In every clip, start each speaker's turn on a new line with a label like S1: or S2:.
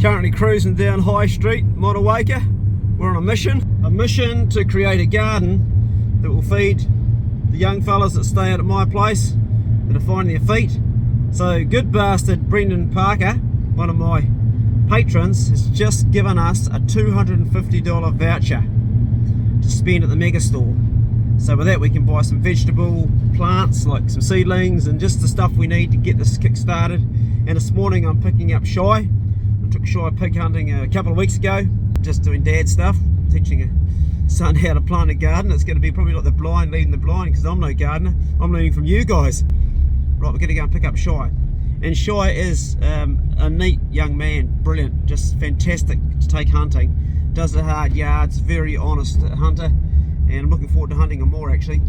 S1: Currently cruising down High Street, Motueka. We're on a mission to create a garden that will feed the young fellas that stay out at my place that are finding their feet. So good bastard Brendan Parker, one of my patrons, has just given us a $250 voucher to spend at the mega store. So with that we can buy some vegetable plants like some seedlings and just the stuff we need to get this kick started. And this morning I'm picking up Shai. I took Shai pig hunting a couple of weeks ago, just doing dad stuff, teaching a son how to plant a garden. It's going to be probably like the blind leading the blind because I'm no gardener. I'm learning from you guys. Right, we're going to go and pick up Shai. And Shai is a neat young man, brilliant, just fantastic to take hunting. Does the hard yards, very honest hunter, and I'm looking forward to hunting him more actually.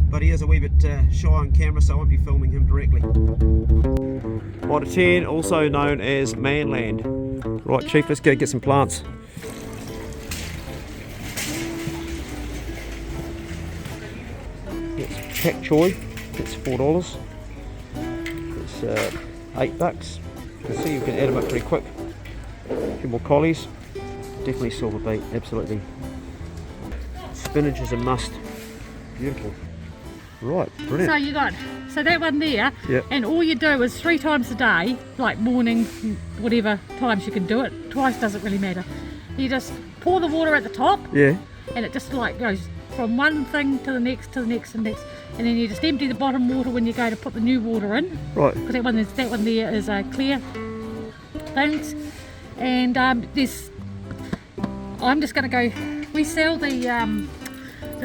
S1: But he is a wee bit shy on camera, so I won't be filming him directly. Water 10, also known as Manland. Right, Chief, let's go get some plants. It's pack choy, it's $4. It's $8. You can see you can add them up pretty quick. A few more collies. Definitely silver bait, absolutely. Spinach is a must. Beautiful. Right, brilliant.
S2: So you got, so that one there,
S1: yep.
S2: And all you do is 3 times a day, like morning, whatever times you can do it, twice doesn't really matter. You just pour the water at the top,
S1: yeah,
S2: and it just like goes from one thing to the next, to the next, and next, and then you just empty the bottom water when you go to put the new water in.
S1: Right.
S2: Because that one there is clear things, and there's. I'm just going to go. We sell the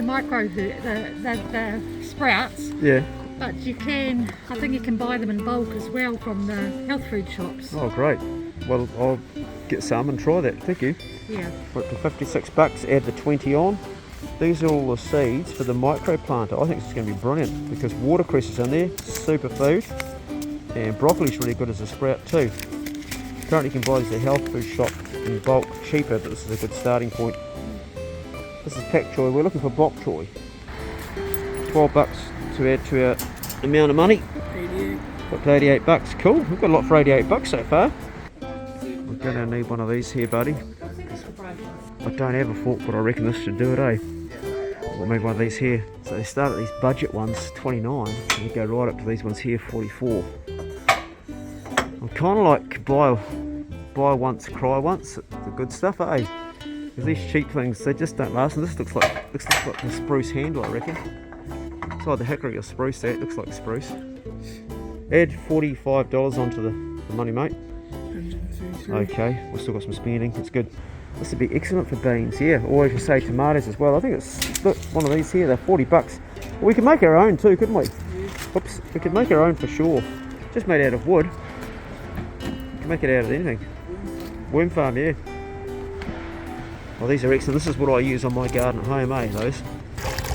S2: micro the sprouts.
S1: Yeah.
S2: But you can, I think you can buy them in bulk as well from the health food shops.
S1: Oh, great. Well, I'll get some and try that. Thank you.
S2: Yeah.
S1: For up to $56, add the 20 on. These are all the seeds for the micro planter. I think it's going to be brilliant because watercress is in there, super food, and broccoli's really good as a sprout too. Currently you can buy these at the health food shop in bulk, cheaper, but this is a good starting point. This is pack choy. We're looking for bok choy. $12 to add to our amount of money.
S3: 88.
S1: Got to $88. Cool. We've got a lot for $88 so far. We're going to need one of these here, buddy. I don't have a fork, but I reckon this should do it, eh? We'll make one of these here. So they start at these budget ones, 29, and you go right up to these ones here, 44. I'm kind of like buy once, cry once. The good stuff, eh? Because these cheap things, they just don't last. And this looks like the spruce handle, I reckon. It's either hickory or spruce. That looks like spruce. Add $45 onto the money, mate. Okay, we've still got some spending. It's good. This would be excellent for beans. Yeah, or if you say tomatoes as well. I think it's one of these here. They're $40. Well, we can make our own too, couldn't we? Oops, we could make our own for sure. Just made out of wood. You can make it out of anything. Worm farm, yeah. Well, these are excellent. This is what I use on my garden at home, eh? Those.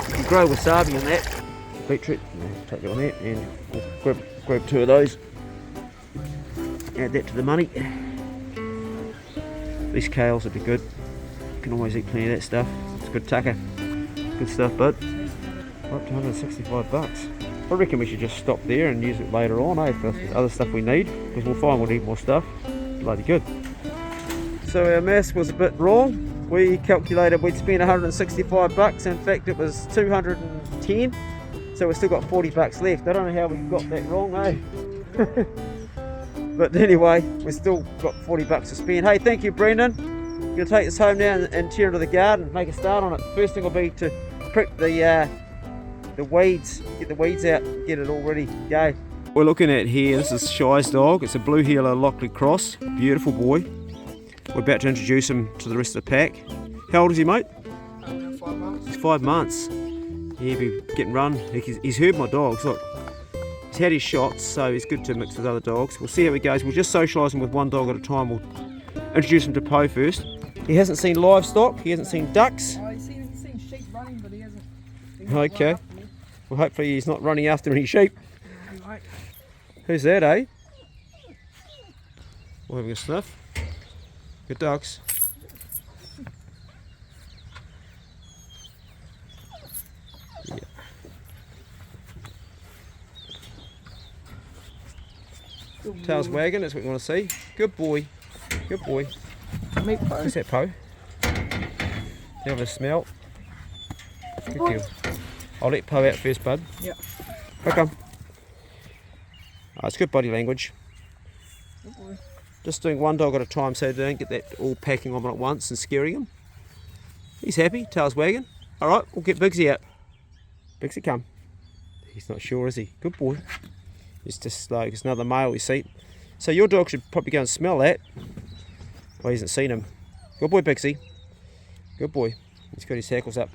S1: You can grow wasabi in that. Beetroot. Take that on that, and we'll grab 2 of those. Add that to the money. These kales would be good. You can always eat plenty of that stuff. It's good tucker. Good stuff, bud. We're up to $165. I reckon we should just stop there and use it later on, eh? For other stuff we need, because we'll find we'll need more stuff. Bloody good. So our maths was a bit wrong. We calculated we'd spend $165. In fact, it was 210. So we've still got $40 left. I don't know how we got that wrong, eh? But anyway, we've still got $40 to spend. Hey, thank you, Brendan. I'm going to take this home now and tear into the garden, make a start on it. First thing will be to prick the weeds, get the weeds out, get it all ready to go. We're looking at here, this is Shai's dog. It's a blue heeler Lockley cross. Beautiful boy. We're about to introduce him to the rest of the pack. How old is he, mate?
S3: 5 months.
S1: He's 5 months. He'll be getting run. He's heard my dogs. Look, he's had his shots, so he's good to mix with other dogs. We'll see how he goes. We'll just socialise him with one dog at a time. We'll introduce him to Poe first. He hasn't seen livestock. He hasn't seen ducks.
S3: Oh, he's seen sheep running, but he hasn't.
S1: Okay. Well, hopefully he's not running after any sheep. Who's that, eh? We're having a sniff. Good dogs. Yeah. Tails wagging, that's what we want to see. Good boy. Good boy.
S3: Meat pie.
S1: What's that, Po? You have a smell. Good girl. I'll let Po out first, bud.
S3: Yep.
S1: Okay. Oh, it's good body language.
S3: Good boy.
S1: Just doing one dog at a time so they don't get that all packing on at once and scaring him. He's happy, tail's wagging. Alright, we'll get Bigsy out. Bigsy, come. He's not sure, is he? Good boy. He's just like, it's another male, you see. So your dog should probably go and smell that. Oh, he hasn't seen him. Good boy, Bigsy. Good boy. He's got his hackles up.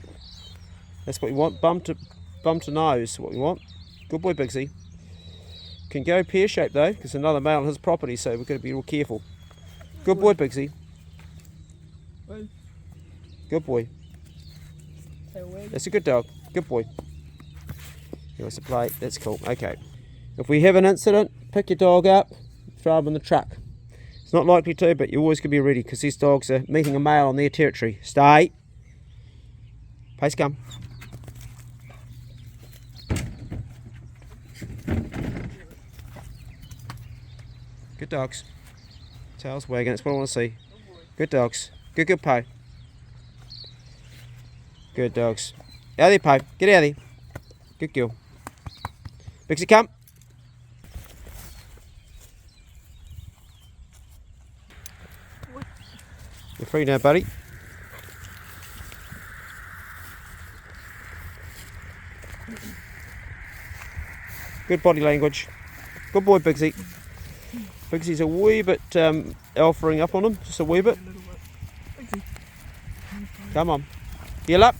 S1: That's what we want. Bum to nose, what we want. Good boy, Bigsy. Can go pear-shaped though, because another male on his property, so we've got to be real careful. Good boy, Bigsy. Good boy. That's a good dog. Good boy. He wants to play. That's cool. Okay. If we have an incident, pick your dog up, throw him in the truck. It's not likely to, but you always can be ready because these dogs are meeting a male on their territory. Stay. Pace, come. Good dogs. Tails wagging, that's what I want to see. Good dogs. Good Po. Good dogs. Out of there, Po. Get out of there. Good girl. Bigsy, come. You're free now, buddy. Good body language. Good boy, Bigsy. Bigsy's a wee bit alphaing up on him, just a wee bit. Come on. Heel up.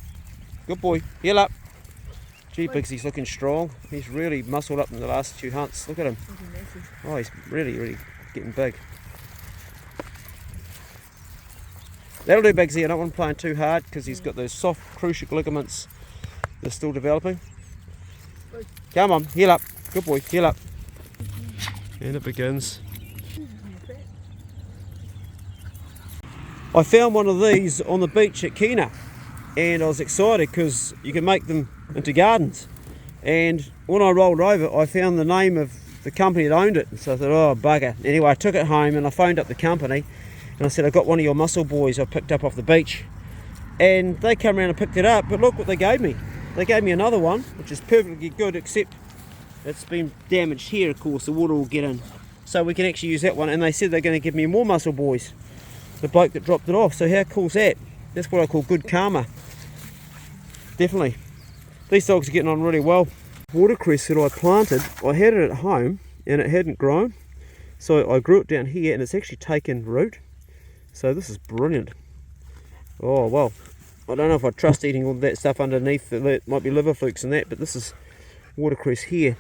S1: Good boy. Heel up. Gee, Bigsy's looking strong. He's really muscled up in the last few hunts. Look at him. Oh, he's really getting big. That'll do, Bigsy. I don't want him playing too hard because he's got those soft cruciate ligaments. They're still developing. Come on, heel up. Good boy, heel up. And it begins. I found one of these on the beach at Kina and I was excited because you can make them into gardens. And when I rolled over, I found the name of the company that owned it. So I thought, oh bugger. Anyway, I took it home and I phoned up the company and I said, I got one of your muscle boys I picked up off the beach. And they come around and picked it up, but look what they gave me. They gave me another one, which is perfectly good, except it's been damaged here, of course, the water will get in. So we can actually use that one, and they said they're going to give me more muscle boys. The bloke that dropped it off, so how cool's that? That's what I call good karma. Definitely. These dogs are getting on really well. Watercress that I planted, I had it at home, and it hadn't grown. So I grew it down here, and it's actually taken root. So this is brilliant. Oh, well. I don't know if I trust eating all that stuff underneath. It might be liver flukes and that, but this is watercress here.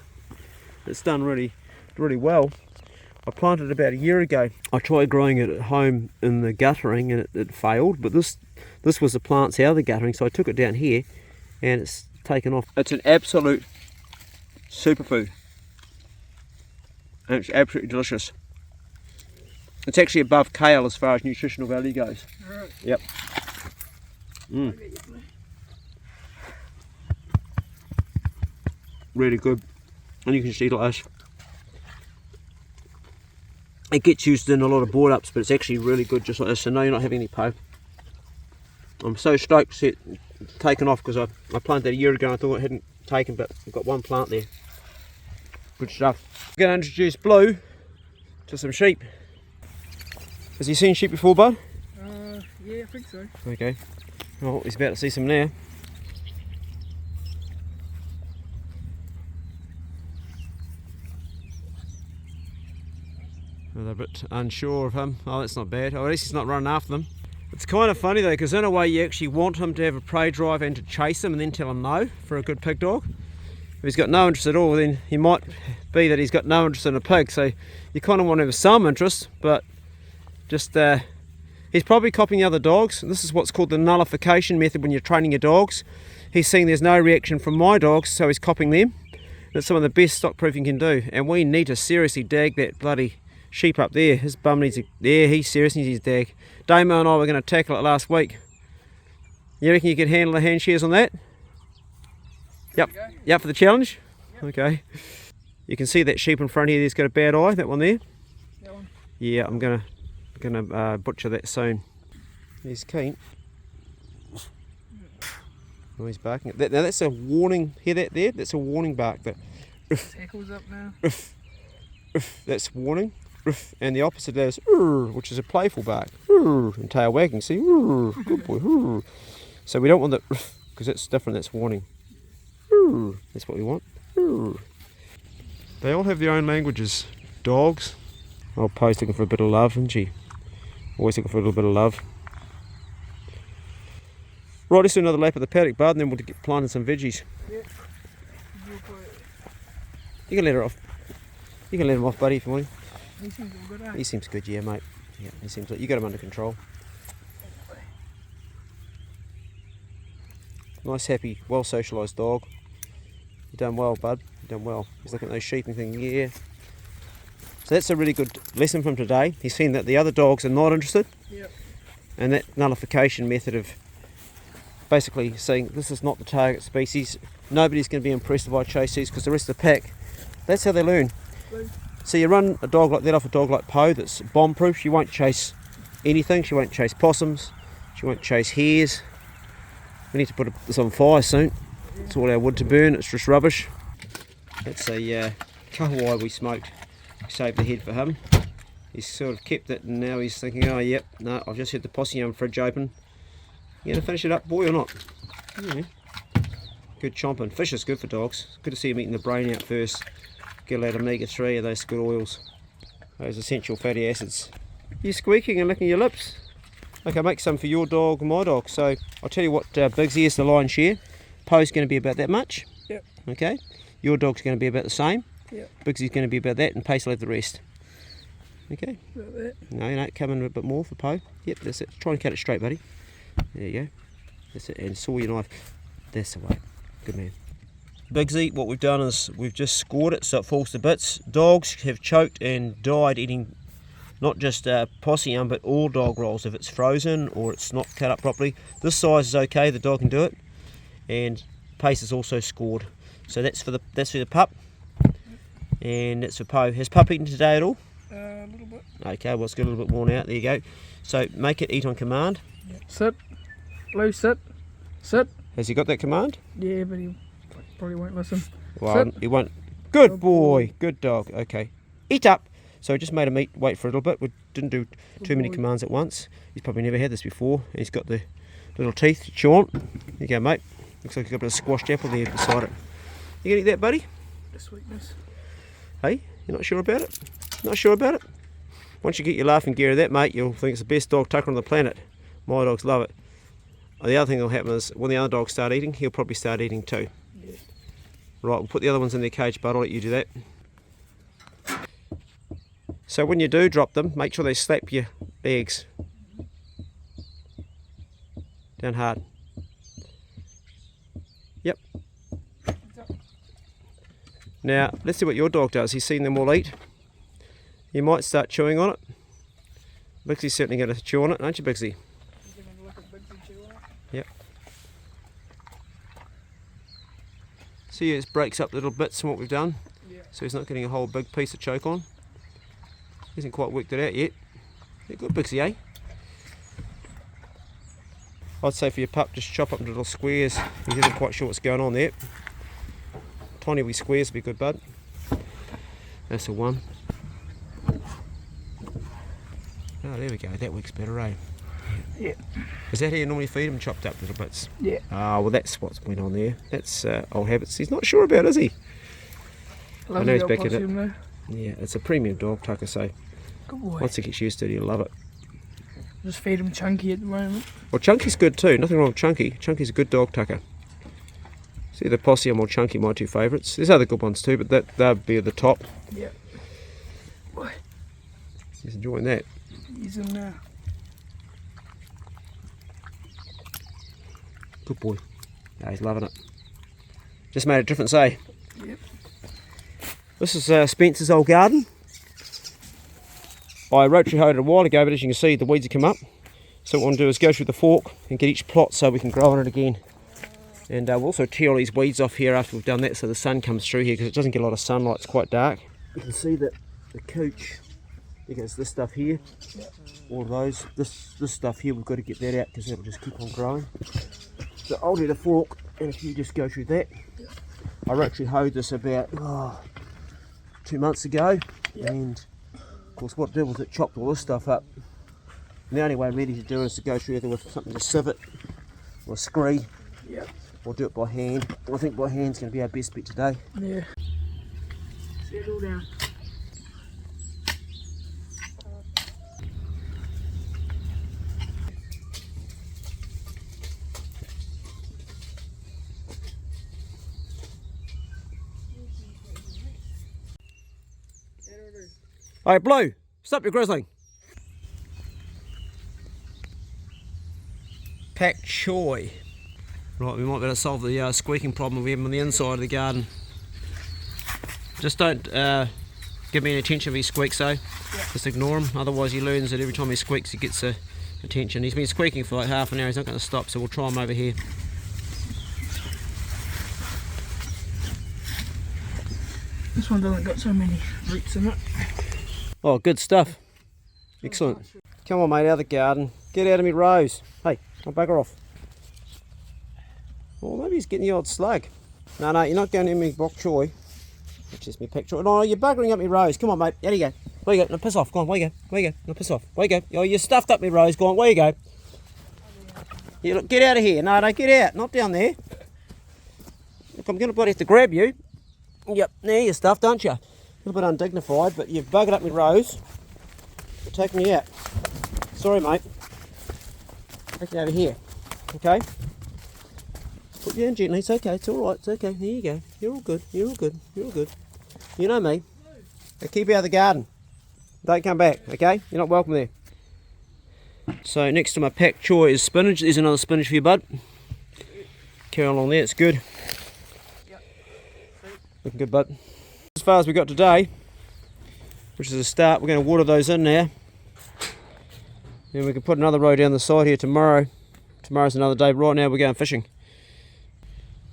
S1: It's done really well. I planted it about a year ago. I tried growing it at home in the guttering and it failed, but this was the plants out of the guttering, so I took it down here and it's taken off. It's an absolute superfood. And it's absolutely delicious. It's actually above kale as far as nutritional value goes.
S3: Right.
S1: Yep. Really good, and you can just eat it like this. It gets used in a lot of board ups, but it's actually really good just like this. So no, you're not having any Po. I'm so stoked to see it taken off because I planted that a year ago and I thought it hadn't taken, but I've got one plant there. Good stuff. I'm going to introduce Blue to some sheep. Has he seen sheep before, bud?
S3: Yeah, I think so.
S1: Okay. Well, he's about to see some now. They're a bit unsure of him. Oh, that's not bad. Oh, at least he's not running after them. It's kind of funny though, because in a way you actually want him to have a prey drive and to chase him and then tell him no for a good pig dog. If he's got no interest at all, then he might be that he's got no interest in a pig. So you kind of want to have some interest, but just he's probably copying other dogs. This is what's called the nullification method when you're training your dogs. He's seeing there's no reaction from my dogs, so he's copying them. That's some of the best stock proofing can do. And we need to seriously dag that bloody sheep up there. His bum needs he seriously needs his dag. Damo and I were going to tackle it last week. You reckon you could handle the hand shears on that? Yep. You up for the challenge? Yep. Okay. You can see that sheep in front here, there's got a bad eye, that one there.
S3: That one?
S1: Yeah, I'm going to Gonna butcher that soon. He's keen. Oh, he's barking. Now that's a warning. Hear that there? That's a warning bark. That
S3: Tackle's up now.
S1: that's warning. And the opposite is which is a playful bark. And tail wagging. See? Good boy. So we don't want that because it's different. That's warning. That's what we want. They all have their own languages. Dogs. Old Poe's looking for a bit of love, isn't she? Always looking for a little bit of love. Right, let's do another lap of the paddock, bud, and then we'll get planting some veggies.
S3: Yep.
S1: You can let her off. You can let him off, buddy, if you want him.
S3: He seems all good, eh?
S1: He seems good, yeah, mate. Yeah, he seems like you got him under control. Nice, happy, well socialised dog. You've done well, bud. You've done well. He's looking at those sheep and thinking, yeah. So that's a really good lesson from today. He's seen that the other dogs are not interested.
S3: Yep.
S1: And that nullification method of basically saying this is not the target species. Nobody's going to be impressed if I chase these because the rest of the pack, that's how they learn. So you run a dog like that off a dog like Poe that's bomb proof, she won't chase anything. She won't chase possums. She won't chase hares. We need to put this on fire soon. It's all our wood to burn, it's just rubbish. That's a kahawai we smoked. We saved the head for him. He's sort of kept it and now he's thinking, oh yep, no, I've just had the possum fridge open. You gonna finish it up, boy, or not? Yeah. Good chomping. Fish is good for dogs. Good to see him eating the brain out first. Get a lot of omega-3 of those good oils. Those essential fatty acids. You're squeaking and licking your lips. Okay, make some for your dog and my dog. So I'll tell you what, Bigsy is the lion's share. Poe's going to be about that much.
S3: Yep.
S1: Okay. Your dog's going to be about the same.
S3: Yep.
S1: Bigsy's going to be about that, and Pace will have the rest. Okay.
S3: About that.
S1: No, come in a bit more for Poe. Yep, that's it. Try and cut it straight, buddy. There you go. That's it. And saw your knife. That's the way. Good man. Bigsy, what we've done is we've just scored it so it falls to bits. Dogs have choked and died eating not just possum but all dog rolls if it's frozen or it's not cut up properly. This size is okay, the dog can do it. And Pace is also scored. So that's for the pup. And that's for Poe. Has Pup eaten today at all?
S3: A little bit.
S1: Okay, well it's got a little bit worn out. There you go. So make it eat on command.
S3: Yep. Sit. Blue, sit. Sit.
S1: Has he got that command?
S3: Yeah, but he probably won't listen.
S1: Well,
S3: sit.
S1: he won't. Good boy. Good dog. Okay. Eat up. So we just made him wait for a little bit. We didn't do too many commands at once. He's probably never had this before. He's got the little teeth to chew on. There you go, mate. Looks like you've got a bit of squashed apple there beside it. You gonna eat that, buddy?
S3: The sweetness.
S1: Hey, you're not sure about it? Not sure about it? Once you get your laughing gear of that, mate, you'll think it's the best dog tucker on the planet. My dogs love it. The other thing that'll happen is when the other dogs start eating, he'll probably start eating too.
S3: Yeah.
S1: Right, we'll put the other ones in their cage, bud. I'll let you do that. So when you do drop them, make sure they slap your eggs down hard. Yep. Now, let's see what your dog does. He's seen them all eat. You might start chewing on it. Bigsy's certainly going to chew on it, aren't you, Bigsy? Yep. See, it breaks up little bits from what we've done.
S3: Yeah.
S1: So he's not getting a whole big piece to choke on. He hasn't quite worked it out yet. Yeah, good, Bigsy, eh? I'd say for your pup, just chop up into little squares. He isn't quite sure what's going on there. Tiny wee squares would be good, bud. That's the one. Oh, there we go. That works better, eh?
S3: Yeah.
S1: Is that how you normally feed him, chopped up little bits?
S3: Yeah.
S1: Ah, well, that's what's went on there. That's old habits. He's not sure about, is he? I know he's back in it.
S3: Though.
S1: Yeah, it's a premium dog, Tucker, so
S3: Good boy.
S1: once he gets used to it, he'll love it.
S3: Just feed him Chunky at the moment.
S1: Well, Chunky's good too. Nothing wrong with Chunky. Chunky's a good dog, Tucker. See, the possum or Chunky, my two favourites. There's other good ones too, but they'll be at the top.
S3: Yeah. Boy.
S1: He's enjoying that.
S3: He's in there.
S1: Good boy. Yeah, he's loving it. Just made a difference, eh?
S3: Yep.
S1: This is Spencer's old garden. I rotary hoed it a while ago, but as you can see, the weeds have come up. So what I want to do is go through the fork and get each plot so we can grow on it again. And we'll also tear all these weeds off here after we've done that so the sun comes through here because it doesn't get a lot of sunlight, it's quite dark. You can see that the cooch Because this stuff here, all of those, this stuff here, we've got to get that out because it'll just keep on growing. So I'll need a fork, and if you just go through that. I actually hoed this about 2 months ago, and of course what it did was it chopped all this stuff up. And the only way really to do it is to go through either with something to sieve it, or a scree, or do it by hand. I think by hand's going to be our best bet today.
S3: Yeah. Settle down.
S1: Alright, Blue, stop your grizzling. Pak choy. Right, we might be able to solve the squeaking problem we have on the inside of the garden. Just don't give me any attention if he squeaks though. Just ignore him, otherwise he learns that every time he squeaks he gets attention. He's been squeaking for like half an hour, he's not going to stop, so we'll try him over here.
S3: This one doesn't got so many roots in it.
S1: Oh, good stuff. Excellent. Come on mate, out of the garden. Get out of me rose. Hey, I'll bugger off. Well, maybe he's getting the odd slug. No, you're not going to me bok choy. It's just me pak choy. No, you're buggering up me rose. Come on mate, out you go. Where you go? No, piss off. Go on, where you go? Where you go? No, piss off. Where you go? Oh, you stuffed up me rose. Go on, where you go? You look, get out of here. No, get out. Not down there. Look, I'm going to bloody have to grab you. Yep, there you're stuffed, aren't you? A little bit undignified, but you've buggered up my rose. You're taking me out. Sorry, mate. Take it over here. Okay? Put you down gently. It's okay. It's alright. It's okay. Here you go. You're all good. You're all good. You're all good. You know me. Now keep out of the garden. Don't come back, okay? You're not welcome there. So next to my pak choy is spinach. There's another spinach for you, bud. Carry on along there. It's good. Looking good, bud. As far as we got today, which is a start, we're going to water those in now. Then we can put another row down the side here tomorrow. Tomorrow's another day. Right now we're going fishing.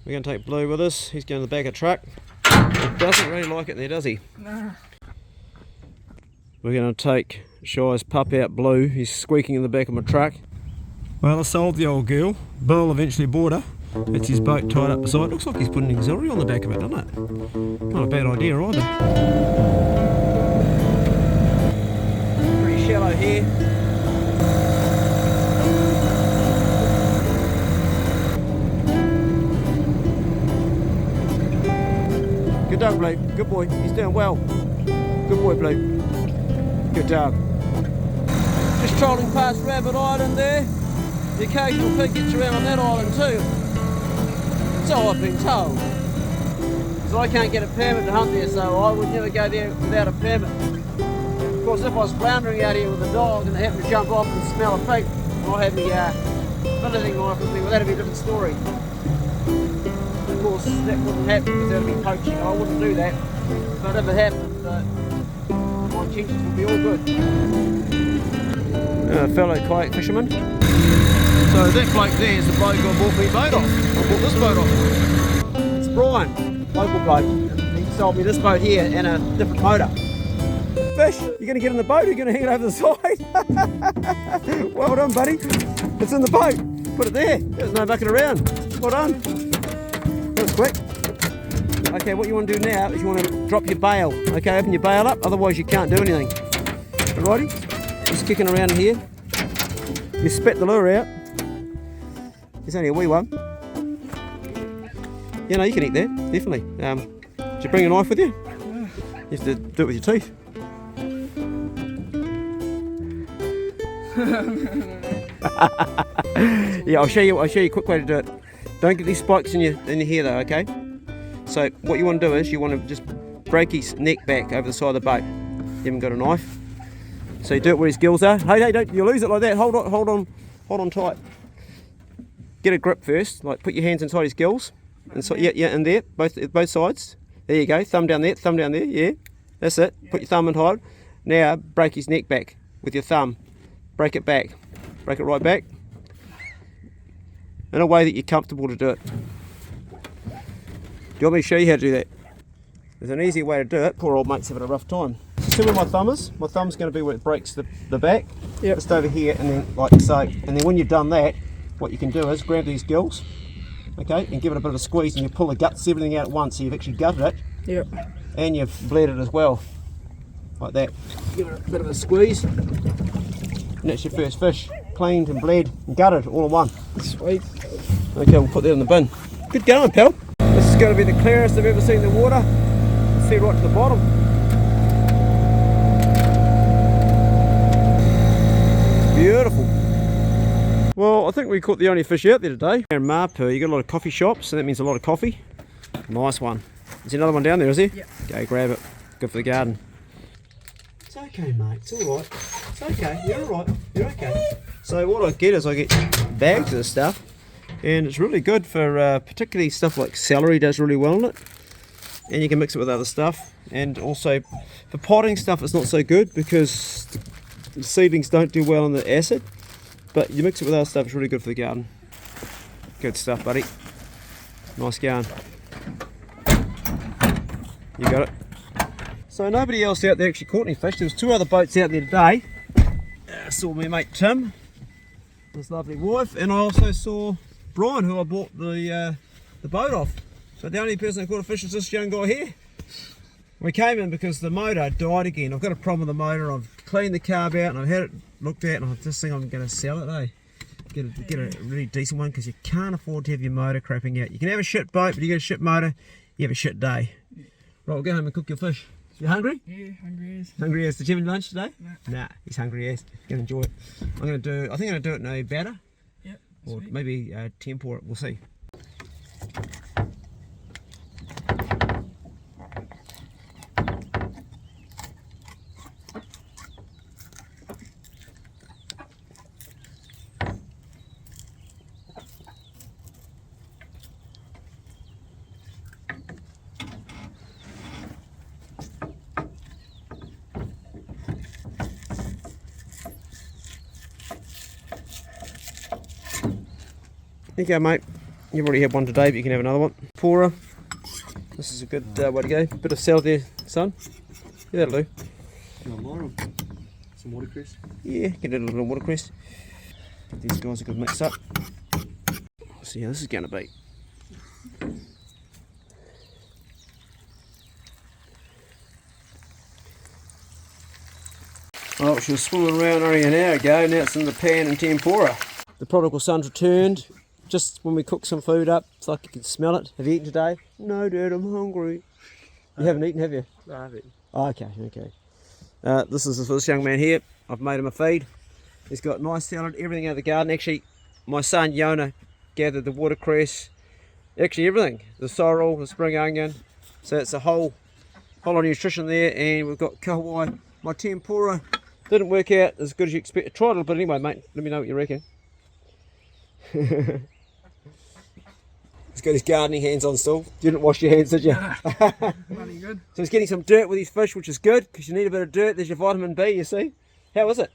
S1: We're going to take Blue with us. He's going to the back of the truck. He doesn't really like it there, does he?
S3: Nah.
S1: We're going to take Shai's pup out, Blue. He's squeaking in the back of my truck. Well, I sold the old girl. Bill eventually bought her. It's his boat tied up beside. Looks like he's putting an auxiliary on the back of it, doesn't it? Not a bad idea either. Pretty shallow here. Good dog, Blue. Good boy. He's doing well. Good boy, Blue. Good dog. Just trolling past Rabbit Island there. The occasional pig gets around on that island too. So I've been told. So I can't get a permit to hunt there, so I would never go there without a permit. Of course, if I was floundering out here with a dog and they happened to jump off and smell a pig, I had me filleting knife with me, well, that'd be a different story. Of course, that wouldn't happen because that'd be poaching. I wouldn't do that. But if it happened, my intentions would be all good. Fellow kayak fisherman. So that bloke there is the bloke who bought me boat off. I bought this boat off. It's Brian, local bloke. And he sold me this boat here and a different motor. Fish, you're going to get in the boat or you're going to hang it over the side? Well done, buddy. It's in the boat. Put it there. There's no bucket around. Well done. That was quick. Okay, what you want to do now is you want to drop your bail. Okay, open your bail up, otherwise you can't do anything. Alrighty? Just kicking around in here. You spit the lure out. There's only a wee one. Yeah, no, you can eat that, definitely. Did you bring a knife with you? You have to do it with your teeth. Yeah, I'll show you a quick way to do it. Don't get these spikes in your hair though, okay? So what you want to do is you want to just break his neck back over the side of the boat. You haven't got a knife. So you do it where his gills are. Hey, don't you lose it like that. Hold on tight. Get a grip first, like put your hands inside his gills. And so, yeah, in there, both sides. There you go, thumb down there, yeah. That's it. Put your thumb in hard. Now break his neck back with your thumb. Break it back. Break it right back. In a way that you're comfortable to do it. Do you want me to show you how to do that? There's an easy way to do it. Poor old mate's having a rough time. see where my thumb is? My thumb's going to be where it breaks the back.
S3: Yep.
S1: Just over here, and then like so. And then when you've done that, what you can do is grab these gills, okay, and give it a bit of a squeeze, and you pull the guts, everything out at once. So you've actually gutted it,
S3: Yep.
S1: and you've bled it as well, like that. Give it a bit of a squeeze, and that's your first fish, cleaned and bled and gutted all in one.
S3: Sweet.
S1: Okay, we'll put that in the bin. Good going, pal. This is going to be the clearest I've ever seen the water. See right to the bottom. Beautiful. Well, I think we caught the only fish out there today. Here in Mapu, you got a lot of coffee shops, so that means a lot of coffee. Nice one. Is there another one down there, is there?
S3: Yep.
S1: Go grab it. Good for the garden. It's okay, mate. It's alright. It's okay. You're alright. You're okay. So what I get is I get bags of this stuff, and it's really good for particularly stuff like celery does really well in it. And you can mix it with other stuff. And also for potting stuff, it's not so good because the seedlings don't do well in the acid. But you mix it with other stuff, it's really good for the garden. Good stuff, buddy. Nice going. You got it. So nobody else out there actually caught any fish. There was 2 other boats out there today. I saw my mate Tim, his lovely wife, and I also saw Brian, who I bought the boat off. So the only person that caught a fish is this young guy here. We came in because the motor died again. I've got a problem with the motor. I've cleaned the carb out and I've had it looked at, and I just think I'm going to sell it, eh? Get a really decent one, because you can't afford to have your motor crapping out. You can have a shit boat, but you get a shit motor, you have a shit day. Right, we'll go home and cook your fish. You hungry?
S3: Yeah, hungry as.
S1: Hungry as. Did you have any lunch today?
S3: No.
S1: Nah, he's hungry as. Gonna enjoy it. I think I'm gonna do it in a batter.
S3: Yep.
S1: Or
S3: Sweet.
S1: maybe tempura, we'll see. There you go, mate. You've already had one today, but you can have another one. Pora. This is a good way to go. Bit of salad there, son. Yeah, that'll do.
S4: Some watercress.
S1: Yeah, get a little watercress. Give these guys a good mix up. Let's see how this is going to be. Oh, she was swimming around only an hour ago. Now it's in the pan and tempura. The prodigal son's returned. Just when we cook some food up, it's like you can smell it. Have you eaten today? No, Dad, I'm hungry. You haven't eaten, have you?
S4: No, I haven't.
S1: Oh, okay. This is for this young man here. I've made him a feed. He's got nice salad, everything out of the garden. Actually, my son Yona gathered the watercress, actually everything. The sorrel, the spring onion. So it's a whole lot of nutrition there. And we've got kahawai. My tempura didn't work out as good as you expect. I tried a little bit anyway, mate. Let me know what you reckon. He's got his gardening hands on still. You didn't wash your hands, did you?
S3: Bloody good.
S1: So he's getting some dirt with his fish, which is good, because you need a bit of dirt. There's your vitamin B, you see. How is it?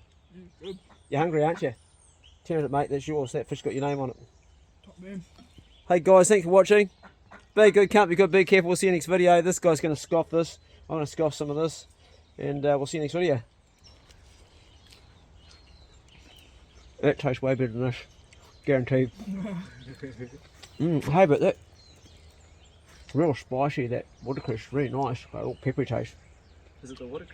S3: Good.
S1: You're hungry, aren't you? Turn it, mate. That's yours. That fish got your name on it.
S3: Top man.
S1: Hey, guys. Thanks for watching. Be good, can't be good. Be careful. We'll see you next video. This guy's going to scoff this. I'm going to scoff some of this. And we'll see you next video. That tastes way better than this. Guaranteed. Hey, but that real spicy, that watercress, really nice. Got a little peppery taste.
S4: Is it the watercress?